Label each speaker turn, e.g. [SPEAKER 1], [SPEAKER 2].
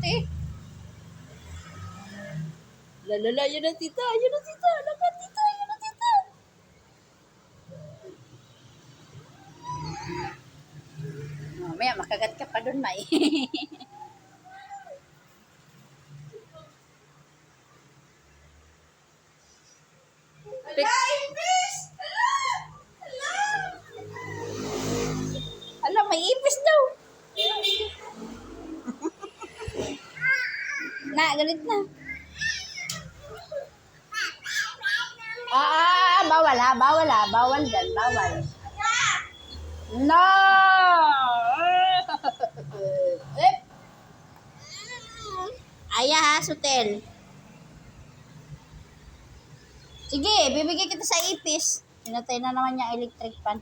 [SPEAKER 1] ate. Lalala, yun ang tita. Yun ang tita. Laka, tita. Yun ang tita. Mamaya, makagat ka pa dun, May. Alam, may ipis daw. Na, galit na. Bawal ha, bawal ha. Bawal dyan, bawal. No! Aya ha, Sutel. Sige, bibigay kita sa ipis. Pinatay na naman yung electric fan.